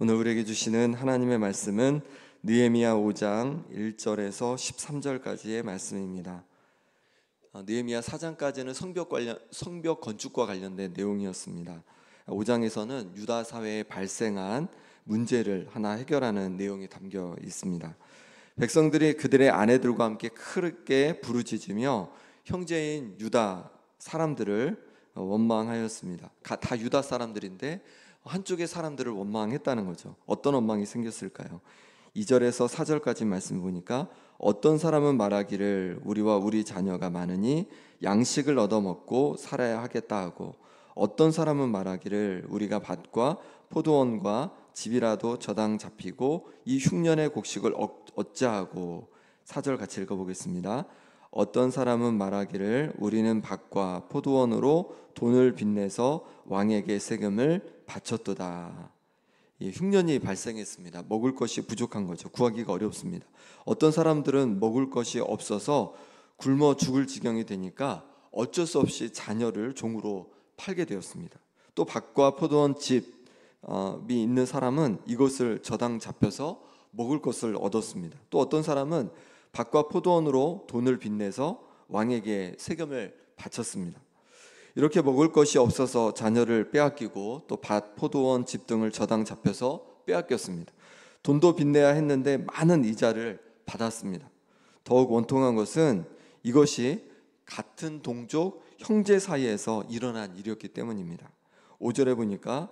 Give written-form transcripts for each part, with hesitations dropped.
오늘 우리에게 주시는 하나님의 말씀은 느헤미야 5장 1절에서 13절까지의 말씀입니다. 느헤미야 4장까지는 성벽 건축과 관련된 내용이었습니다. 5장에서는 유다 사회에 발생한 문제를 하나 해결하는 내용이 담겨 있습니다. 백성들이 그들의 아내들과 함께 크게 부르짖으며 형제인 유다 사람들을 원망하였습니다. 다 유다 사람들인데 한쪽의 사람들을 원망했다는 거죠. 어떤 원망이 생겼을까요? 2절에서 4절까지 말씀 보니까 어떤 사람은 말하기를 우리와 우리 자녀가 많으니 양식을 얻어먹고 살아야 하겠다 하고, 어떤 사람은 말하기를 우리가 밭과 포도원과 집이라도 저당 잡히고 이 흉년의 곡식을 어찌하고. 4절 같이 읽어보겠습니다. 어떤 사람은 말하기를 우리는 밭과 포도원으로 돈을 빚내서 왕에게 세금을 바쳤도다. 흉년이 발생했습니다. 먹을 것이 부족한 거죠. 구하기가 어렵습니다. 어떤 사람들은 먹을 것이 없어서 굶어 죽을 지경이 되니까 어쩔 수 없이 자녀를 종으로 팔게 되었습니다. 또 밭과 포도원 집이 있는 사람은 이것을 저당 잡혀서 먹을 것을 얻었습니다. 또 어떤 사람은 밭과 포도원으로 돈을 빚내서 왕에게 세금을 바쳤습니다. 이렇게 먹을 것이 없어서 자녀를 빼앗기고 또 밭, 포도원, 집 등을 저당 잡혀서 빼앗겼습니다. 돈도 빚내야 했는데 많은 이자를 받았습니다. 더욱 원통한 것은 이것이 같은 동족 형제 사이에서 일어난 일이었기 때문입니다. 5절에 보니까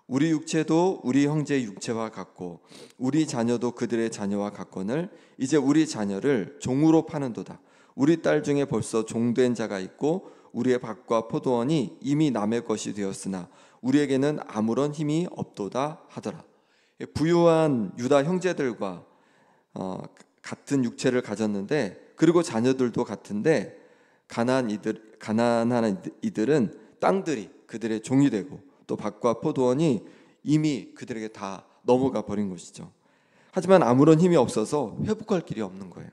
우리 육체도 우리 형제의 육체와 같고 우리 자녀도 그들의 자녀와 같거늘 이제 우리 자녀를 종으로 파는도다. 우리 딸 중에 벌써 종된 자가 있고 우리의 밭과 포도원이 이미 남의 것이 되었으나 우리에게는 아무런 힘이 없도다 하더라. 부유한 유다 형제들과 같은 육체를 가졌는데, 그리고 자녀들도 같은데 가난한 이들은 땅들이 그들의 종이 되고 또 밭과 포도원이 이미 그들에게 다 넘어가 버린 것이죠. 하지만 아무런 힘이 없어서 회복할 길이 없는 거예요.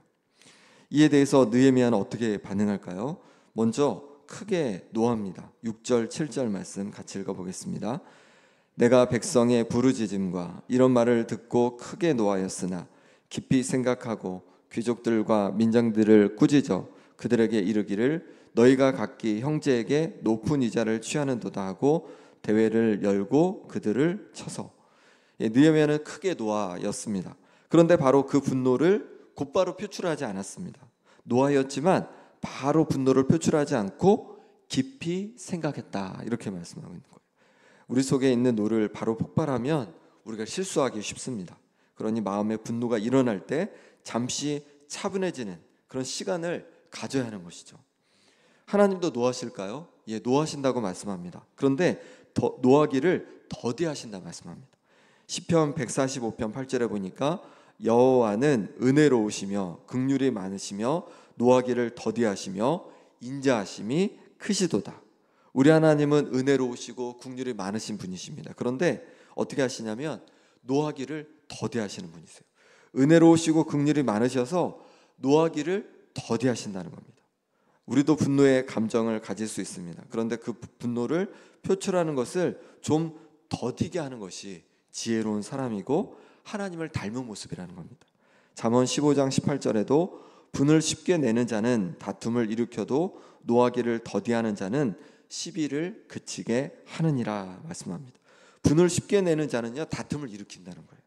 이에 대해서 느헤미야는 어떻게 반응할까요? 먼저 크게 노합니다. 6절 7절 말씀 같이 읽어보겠습니다. 내가 백성의 부르짖음과 이런 말을 듣고 크게 노하였으나 깊이 생각하고 귀족들과 민장들을 꾸짖어 그들에게 이르기를 너희가 각기 형제에게 높은 이자를 취하는도다 하고 대회를 열고 그들을 쳐서. 느헤미야는 크게 노하였습니다. 그런데 바로 그 분노를 곧바로 표출하지 않았습니다. 노하였지만 바로 분노를 표출하지 않고 깊이 생각했다, 이렇게 말씀하고 있는 거예요. 우리 속에 있는 노를 바로 폭발하면 우리가 실수하기 쉽습니다. 그러니 마음의 분노가 일어날 때 잠시 차분해지는 그런 시간을 가져야 하는 것이죠. 하나님도 노하실까요? 예, 노하신다고 말씀합니다. 그런데 노하기를 더디하신다 말씀합니다. 시편 145편 8절에 보니까 여호와는 은혜로우시며 긍휼이 많으시며 노하기를 더디하시며 인자하심이 크시도다. 우리 하나님은 은혜로우시고 긍휼이 많으신 분이십니다. 그런데 어떻게 하시냐면 노하기를 더디하시는 분이세요. 은혜로우시고 긍휼이 많으셔서 노하기를 더디하신다는 겁니다. 우리도 분노의 감정을 가질 수 있습니다. 그런데 그 분노를 표출하는 것을 좀 더디게 하는 것이 지혜로운 사람이고 하나님을 닮은 모습이라는 겁니다. 잠언 15장 18절에도 분을 쉽게 내는 자는 다툼을 일으켜도 노하기를 더디하는 자는 시비를 그치게 하느니라 말씀합니다. 분을 쉽게 내는 자는요, 다툼을 일으킨다는 거예요.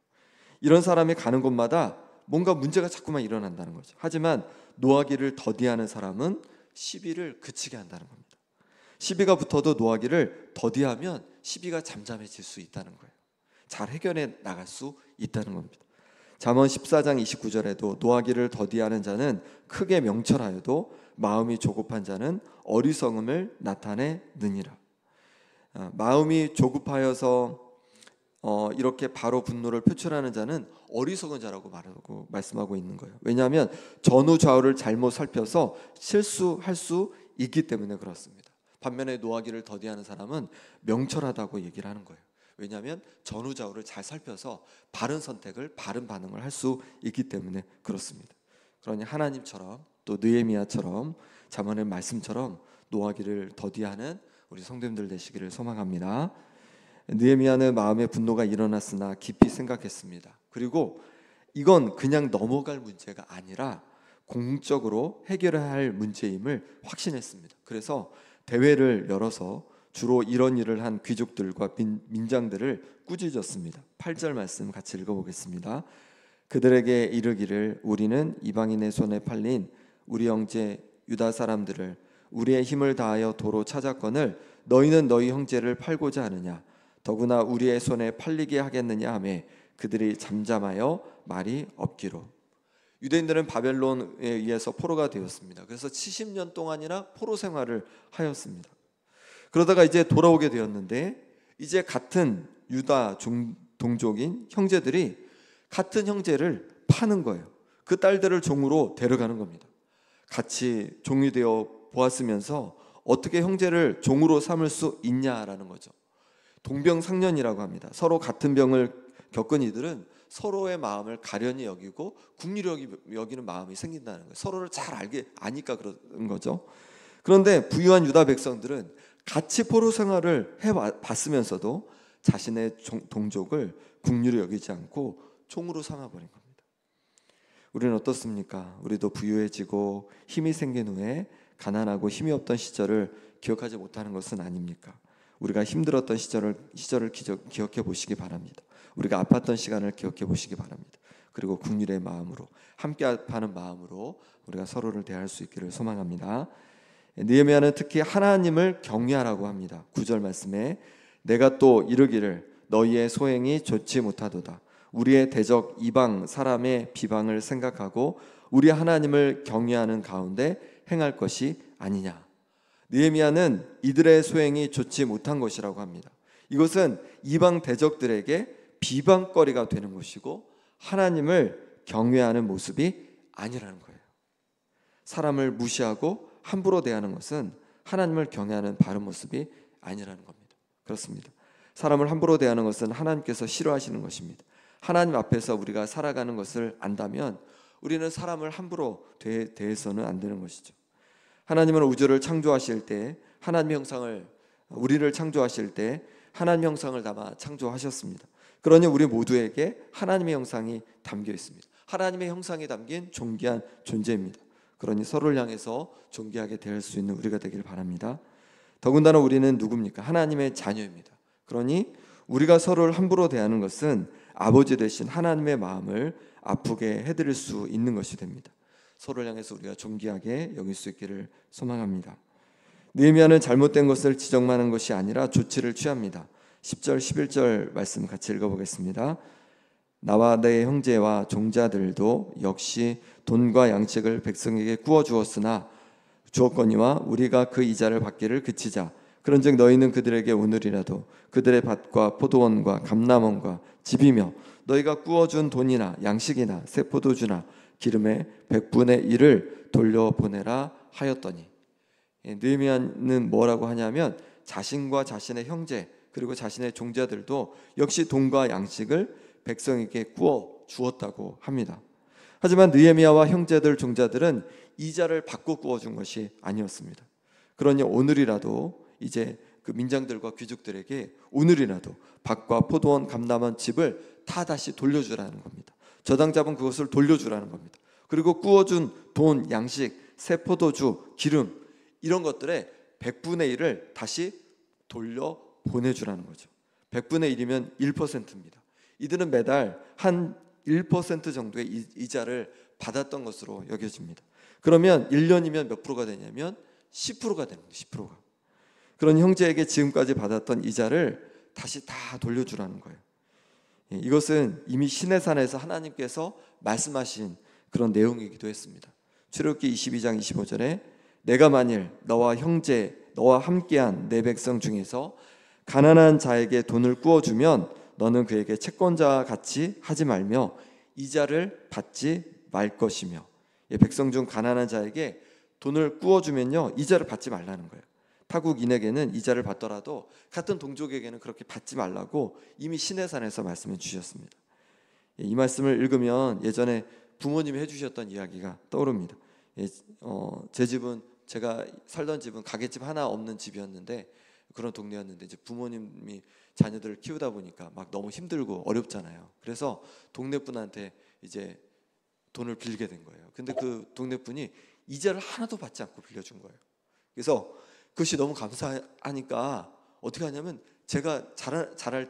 이런 사람이 가는 곳마다 뭔가 문제가 자꾸만 일어난다는 거죠. 하지만 노하기를 더디하는 사람은 시비를 그치게 한다는 겁니다. 시비가 붙어도 노하기를 더디하면 시비가 잠잠해질 수 있다는 거예요. 잘 해결해 나갈 수 있다는 겁니다. 잠언 14장 29절에도 노하기를 더디하는 자는 크게 명철하여도 마음이 조급한 자는 어리석음을 나타내느니라. 마음이 조급하여서 이렇게 바로 분노를 표출하는 자는 어리석은 자라고 말씀하고 있는 거예요. 왜냐하면 전후 좌우를 잘못 살펴서 실수할 수 있기 때문에 그렇습니다. 반면에 노하기를 더디하는 사람은 명철하다고 얘기를 하는 거예요. 왜냐하면 전후 좌우를 잘 살펴서 바른 선택을, 바른 반응을 할 수 있기 때문에 그렇습니다. 그러니 하나님처럼 또 느헤미야처럼 잠언의 말씀처럼 노하기를 더디하는 우리 성도님들 되시기를 소망합니다. 느헤미야는 마음에 분노가 일어났으나 깊이 생각했습니다. 그리고 이건 그냥 넘어갈 문제가 아니라 공적으로 해결해야 할 문제임을 확신했습니다. 그래서 대회를 열어서 주로 이런 일을 한 귀족들과 민장들을 꾸짖었습니다. 8절 말씀 같이 읽어보겠습니다. 그들에게 이르기를 우리는 이방인의 손에 팔린 우리 형제 유다 사람들을 우리의 힘을 다하여 도로 찾았거늘 너희는 너희 형제를 팔고자 하느냐 더구나 우리의 손에 팔리게 하겠느냐 하며 그들이 잠잠하여 말이 없기로. 유대인들은 바벨론에 의해서 포로가 되었습니다. 그래서 70년 동안이나 포로 생활을 하였습니다. 그러다가 이제 돌아오게 되었는데 이제 같은 유다 동족인 형제들이 같은 형제를 파는 거예요. 그 딸들을 종으로 데려가는 겁니다. 같이 종이 되어 보았으면서 어떻게 형제를 종으로 삼을 수 있냐라는 거죠. 동병상련이라고 합니다. 서로 같은 병을 겪은 이들은 서로의 마음을 가련히 여기고 국률이 여기는 마음이 생긴다는 거예요. 서로를 잘 아니까 그런 거죠. 그런데 부유한 유다 백성들은 같이 포로 생활을 해봤으면서도 자신의 동족을 국률이 여기지 않고 총으로 삼아버린 겁니다. 우리는 어떻습니까? 우리도 부유해지고 힘이 생긴 후에 가난하고 힘이 없던 시절을 기억하지 못하는 것은 아닙니까? 우리가 힘들었던 시절을 기억해 보시기 바랍니다. 우리가 아팠던 시간을 기억해 보시기 바랍니다. 그리고 국률의 마음으로 함께하는 마음으로 우리가 서로를 대할 수 있기를 소망합니다. 느헤미야는 특히 하나님을 경외하라고 합니다. 9절 말씀에 내가 또 이르기를 너희의 소행이 좋지 못하도다. 우리의 대적 이방 사람의 비방을 생각하고 우리 하나님을 경외하는 가운데 행할 것이 아니냐. 느헤미야는 이들의 소행이 좋지 못한 것이라고 합니다. 이것은 이방 대적들에게 비방거리가 되는 것이고 하나님을 경외하는 모습이 아니라는 거예요. 사람을 무시하고 함부로 대하는 것은 하나님을 경외하는 바른 모습이 아니라는 겁니다. 그렇습니다. 사람을 함부로 대하는 것은 하나님께서 싫어하시는 것입니다. 하나님 앞에서 우리가 살아가는 것을 안다면 우리는 사람을 함부로 대해서는 안 되는 것이죠. 하나님은 우주를 창조하실 때 하나님의 형상을 우리를 창조하실 때 하나님의 형상을 담아 창조하셨습니다. 그러니 우리 모두에게 하나님의 형상이 담겨 있습니다. 하나님의 형상이 담긴 존귀한 존재입니다. 그러니 서로를 향해서 존귀하게 대할 수 있는 우리가 되길 바랍니다. 더군다나 우리는 누굽니까? 하나님의 자녀입니다. 그러니 우리가 서로를 함부로 대하는 것은 아버지 되신 하나님의 마음을 아프게 해드릴 수 있는 것이 됩니다. 서로를 향해서 우리가 존귀하게 여길 수 있기를 소망합니다. 느헤미야는 잘못된 것을 지적만 한 것이 아니라 조치를 취합니다. 10절 11절 말씀 같이 읽어보겠습니다. 나와 내 형제와 종자들도 역시 돈과 양식을 백성에게 구워 주었거니와 우리가 그 이자를 받기를 그치자. 그런즉 너희는 그들에게 오늘이라도 그들의 밭과 포도원과 감람원과 집이며 너희가 구워준 돈이나 양식이나 새 포도주나 기름의 100분의 1을 돌려보내라 하였더니. 느헤미야는 뭐라고 하냐면 자신과 자신의 형제 그리고 자신의 종자들도 역시 돈과 양식을 백성에게 구워 주었다고 합니다. 하지만 느헤미야와 형제들 종자들은 이자를 받고 구워준 것이 아니었습니다. 그러니 오늘이라도 이제 그 민장들과 귀족들에게 오늘이라도 밭과 포도원 감람원 집을 다 다시 돌려주라는 겁니다. 저당 잡은 그것을 돌려주라는 겁니다. 그리고 구워준 돈, 양식, 새 포도주, 기름 이런 것들의 100분의 1을 다시 돌려 보내주라는 거죠. 100분의 1이면 1%입니다. 이들은 매달 한 1% 정도의 이자를 받았던 것으로 여겨집니다. 그러면 1년이면 몇 프로가 되냐면 10%가 됩니다. 10%가. 그런 형제에게 지금까지 받았던 이자를 다시 다 돌려주라는 거예요. 이것은 이미 시내산에서 하나님께서 말씀하신 그런 내용이기도 했습니다. 출애굽기 22장 25절에 내가 만일 너와 함께한 내 백성 중에서 가난한 자에게 돈을 구워주면 너는 그에게 채권자와 같이 하지 말며 이자를 받지 말 것이며. 백성 중 가난한 자에게 돈을 구워주면요 이자를 받지 말라는 거예요. 타국인에게는 이자를 받더라도 같은 동족에게는 그렇게 받지 말라고 이미 시내산에서 말씀해 주셨습니다. 이 말씀을 읽으면 예전에 부모님이 해주셨던 이야기가 떠오릅니다. 제 집은 제가 살던 집은 가게집 하나 없는 집이었는데 그런 동네였는데 이제 부모님이 자녀들을 키우다 보니까 막 너무 힘들고 어렵잖아요. 그래서 동네 분한테 이제 돈을 빌리게 된 거예요. 근데 그 동네 분이 이자를 하나도 받지 않고 빌려준 거예요. 그래서 그것이 너무 감사하니까 어떻게 하냐면 제가 잘할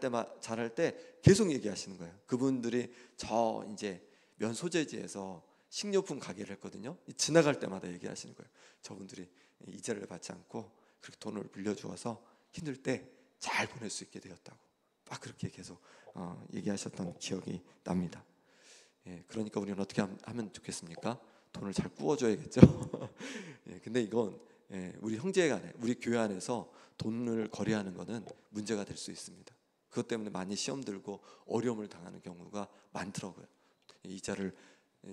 때 계속 얘기하시는 거예요. 그분들이 저 이제 면 소재지에서 식료품 가게를 했거든요. 지나갈 때마다 얘기하시는 거예요. 저분들이 이자를 받지 않고 그렇게 돈을 빌려주어서 힘들 때 잘 보낼 수 있게 되었다고 막 그렇게 계속 얘기하셨던 기억이 납니다. 예, 그러니까 우리는 어떻게 하면 좋겠습니까? 돈을 잘 꾸어줘야겠죠. 예, 근데 이건 우리 형제간에, 우리 교회 안에서 돈을 거래하는 것은 문제가 될 수 있습니다. 그것 때문에 많이 시험 들고 어려움을 당하는 경우가 많더라고요. 이자를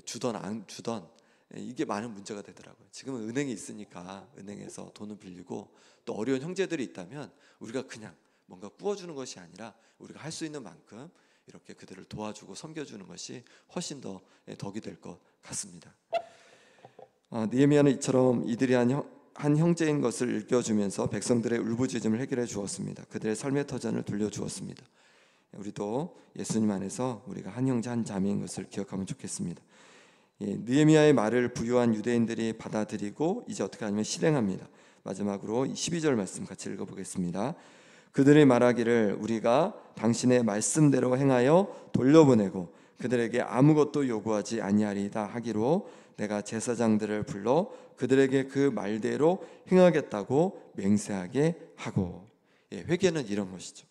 주던 안 주던 이게 많은 문제가 되더라고요. 지금은 은행이 있으니까 은행에서 돈을 빌리고 또 어려운 형제들이 있다면 우리가 그냥 뭔가 꾸어주는 것이 아니라 우리가 할 수 있는 만큼 이렇게 그들을 도와주고 섬겨주는 것이 훨씬 더 덕이 될 것 같습니다. 느헤미야는 이처럼 이들이 한 형제인 것을 일깨워주면서 백성들의 울부짖음을 해결해 주었습니다. 그들의 삶의 터전을 돌려주었습니다. 우리도 예수님 안에서 우리가 한 형제 한 자매인 것을 기억하면 좋겠습니다. 느헤미야의 말을 부유한 유대인들이 받아들이고 이제 어떻게 하냐면 실행합니다. 마지막으로 12절 말씀 같이 읽어보겠습니다. 그들이 말하기를 우리가 당신의 말씀대로 행하여 돌려보내고 그들에게 아무것도 요구하지 아니하리이다 하기로 내가 제사장들을 불러 그들에게 그 말대로 행하겠다고 맹세하게 하고. 회개는 이런 것이죠.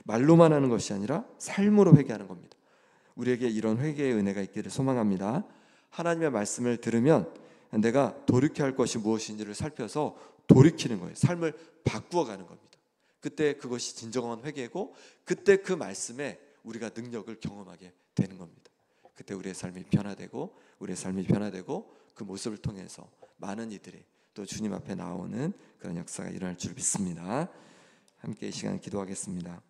말로만 하는 것이 아니라 삶으로 회개하는 겁니다. 우리에게 이런 회개의 은혜가 있기를 소망합니다. 하나님의 말씀을 들으면 내가 돌이켜야 할 것이 무엇인지를 살펴서 돌이키는 거예요. 삶을 바꾸어 가는 겁니다. 그때 그것이 진정한 회개고 그때 그 말씀에 우리가 능력을 경험하게 되는 겁니다. 그때 우리의 삶이 변화되고 그 모습을 통해서 많은 이들이 또 주님 앞에 나오는 그런 역사가 일어날 줄 믿습니다. 함께 이 시간 기도하겠습니다.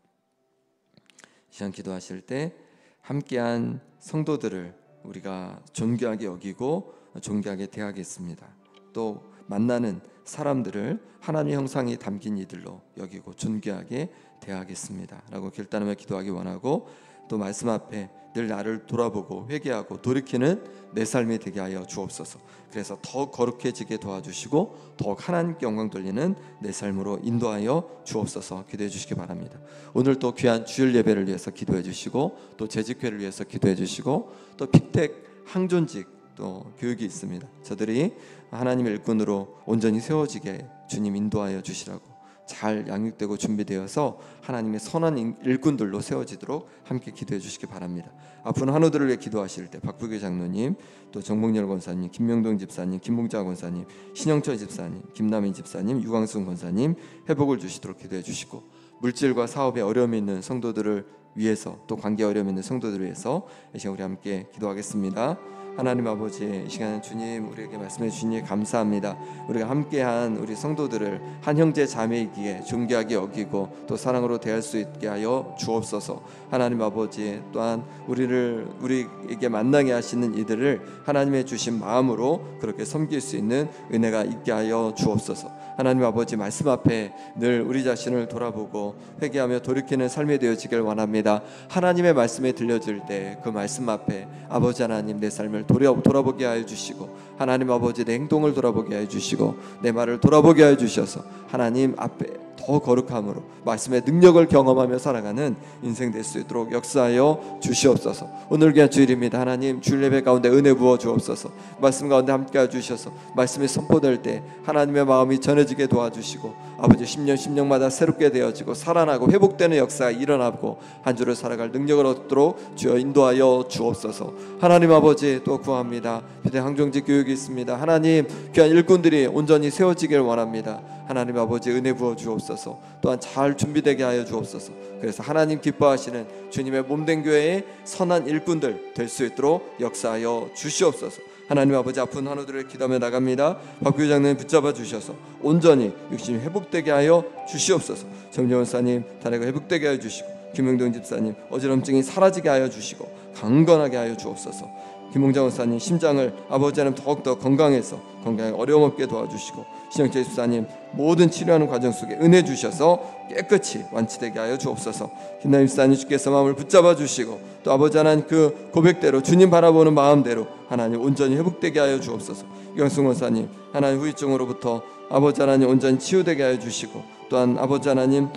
이 시간 기도하실 때 함께한 성도들을 우리가 존귀하게 여기고 존귀하게 대하겠습니다. 또 만나는 사람들을 하나님의 형상이 담긴 이들로 여기고 존귀하게 대하겠습니다 라고 결단하며 기도하기 원하고, 또 말씀 앞에 늘 나를 돌아보고 회개하고 돌이키는 내 삶이 되게 하여 주옵소서. 그래서 더 거룩해지게 도와주시고 더욱 하나님께 영광 돌리는 내 삶으로 인도하여 주옵소서. 기도해 주시기 바랍니다. 오늘 또 귀한 주일 예배를 위해서 기도해 주시고 또 재직회를 위해서 기도해 주시고 또 픽텍 항존직 또 교육이 있습니다. 저들이 하나님의 일꾼으로 온전히 세워지게 주님 인도하여 주시라고 잘 양육되고 준비되어서 하나님의 선한 일꾼들로 세워지도록 함께 기도해 주시기 바랍니다. 아픈 환우들을 위해 기도하실 때 박부규 장로님, 또 정봉열 권사님, 김명동 집사님, 김봉자 권사님, 신영철 집사님, 김남인 집사님, 유광순 권사님 회복을 주시도록 기도해 주시고, 물질과 사업에 어려움이 있는 성도들을 위해서 또 관계 어려움이 있는 성도들을 위해서 이 시간 우리 함께 기도하겠습니다. 하나님 아버지, 이 시간에 주님 우리에게 말씀해 주시니 감사합니다. 우리가 함께한 우리 성도들을 한 형제 자매이기에 존귀하게 여기고 또 사랑으로 대할 수 있게 하여 주옵소서. 하나님 아버지, 또한 우리에게 만나게 하시는 이들을 하나님의 주신 마음으로 그렇게 섬길 수 있는 은혜가 있게 하여 주옵소서. 하나님 아버지, 말씀 앞에 늘 우리 자신을 돌아보고 회개하며 돌이키는 삶이 되어지길 원합니다. 하나님의 말씀에 들려질 때 그 말씀 앞에 아버지 하나님 내 삶을 돌아보게 하여 주시고, 하나님 아버지 내 행동을 돌아보게 하여 주시고 내 말을 돌아보게 하여 주셔서 하나님 앞에 더 거룩함으로 말씀의 능력을 경험하며 살아가는 인생 될 수 있도록 역사하여 주시옵소서. 오늘 귀한 주일입니다. 하나님 주일 예배 가운데 은혜 부어 주옵소서. 말씀 가운데 함께해 주셔서 말씀이 선포될 때 하나님의 마음이 전해지게 도와주시고 아버지 10년마다 새롭게 되어지고 살아나고 회복되는 역사가 일어나고 한 주를 살아갈 능력을 얻도록 주여 인도하여 주옵소서. 하나님 아버지 또 구합니다. 비대 항종직 교육이 있습니다. 하나님 귀한 일꾼들이 온전히 세워지길 원합니다. 하나님 아버지 은혜 부어 주옵소서. 또한 잘 준비되게 하여 주옵소서. 그래서 하나님 기뻐하시는 주님의 몸된 교회의 선한 일꾼들 될 수 있도록 역사하여 주시옵소서. 하나님 아버지, 아픈 환우들을 기도하며 나갑니다. 박규 장로님 붙잡아 주셔서 온전히 육신이 회복되게 하여 주시옵소서. 정재원 사님 다리가 회복되게 하여 주시고, 김영동 집사님 어지럼증이 사라지게 하여 주시고 강건하게 하여 주옵소서. 김홍장 원사님 심장을 아버지 하나님 더욱더 건강해서 건강에 어려움 없게 도와주시고, 신영재 집사님 모든 치료하는 과정 속에 은혜 주셔서 깨끗이 완치되게 하여 주옵소서. 김남희 집사님 주께서 마음을 붙잡아 주시고, 또 아버지 하나님 그 고백대로 주님 바라보는 마음대로 하나님 온전히 회복되게 하여 주옵소서. 이광승 원사님 하나님 후유증으로부터 아버지 하나님 온전히 치유되게 하여 주시고, 또한 아버지 하나님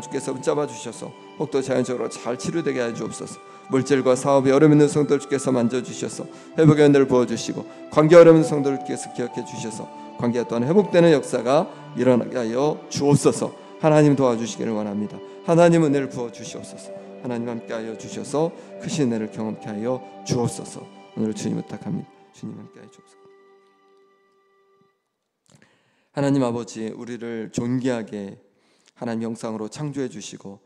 주께서 붙잡아 주셔서 혹도 자연적으로 잘 치료되게 하여 주옵소서. 물질과 사업에 어려움 있는 성도들 주께서 만져주셔서 회복의 은혜를 부어주시고, 관계 어려움 있는 성도들 주께서 기억해 주셔서 관계가 또한 회복되는 역사가 일어나게 하여 주옵소서. 하나님 도와주시기를 원합니다. 하나님 은혜를 부어주시옵소서. 하나님 함께하여 주셔서 크신 은혜를 경험케 하여 주옵소서. 오늘 주님 부탁합니다. 주님 함께하여 주옵소서. 하나님 아버지, 우리를 존귀하게 하나님 형상으로 창조해 주시고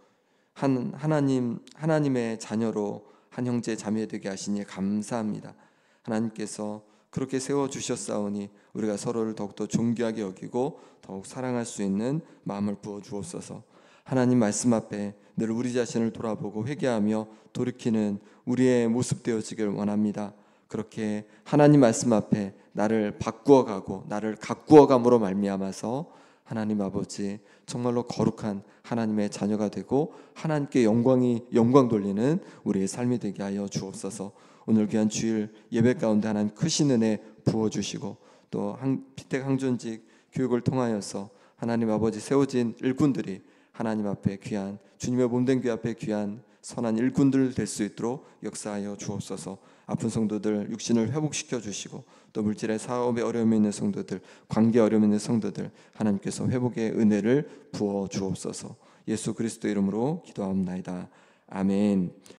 하나님의 자녀로 한 형제 자매 되게 하시니 감사합니다. 하나님께서 그렇게 세워 주셨사오니 우리가 서로를 더욱더 존귀하게 여기고 더욱 사랑할 수 있는 마음을 부어 주옵소서. 하나님 말씀 앞에 늘 우리 자신을 돌아보고 회개하며 돌이키는 우리의 모습 되어지길 원합니다. 그렇게 하나님 말씀 앞에 나를 바꾸어가고 나를 가꾸어감으로 말미암아서 하나님 아버지 정말로 거룩한 하나님의 자녀가 되고 하나님께 영광 돌리는 우리의 삶이 되게 하여 주옵소서. 오늘 귀한 주일 예배 가운데 하나님 크신 은혜 부어주시고, 또 피택 항존직 교육을 통하여서 하나님 아버지 세워진 일꾼들이 하나님 앞에 귀한 주님의 몸된 교회 앞에 귀한 선한 일꾼들 될 수 있도록 역사하여 주옵소서. 아픈 성도들 육신을 회복시켜 주시고, 또 물질의 사업에 어려움이 있는 성도들, 관계에 어려움이 있는 성도들 하나님께서 회복의 은혜를 부어 주옵소서. 예수 그리스도 이름으로 기도합니다. 아멘.